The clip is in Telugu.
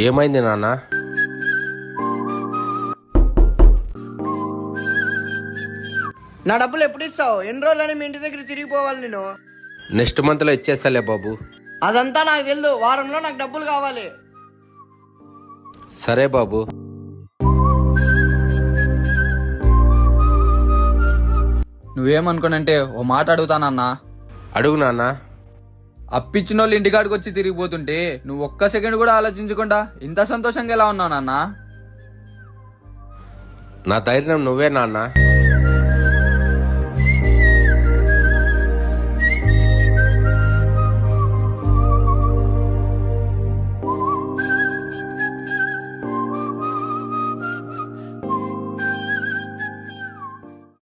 ఏమైంది నాన్న? నా డబ్బులు ఎప్పుడు ఇస్తావు? ఎన్ని రోజులని మీ ఇంటి దగ్గర తిరిగిపోవాలి నేను? నెక్స్ట్ మంత్లో ఇచ్చేస్తాలే బాబు. అదంతా నాకు తెలియదు, వారంలో నాకు డబ్బులు కావాలి. సరే బాబు. నువ్వేమనుకోనంటే ఓ మాట అడుగుతానన్నా. అడుగు నాన్న. అప్పిచ్చిన వాళ్ళు ఇంటికాడికి వచ్చి తిరిగిపోతుంటే నువ్వు ఒక్క సెకండ్ కూడా ఆలోచించకుండా ఇంత సంతోషంగా ఎలా ఉన్నావు నాన్న? నా ధైర్యం నువ్వే నాన్న.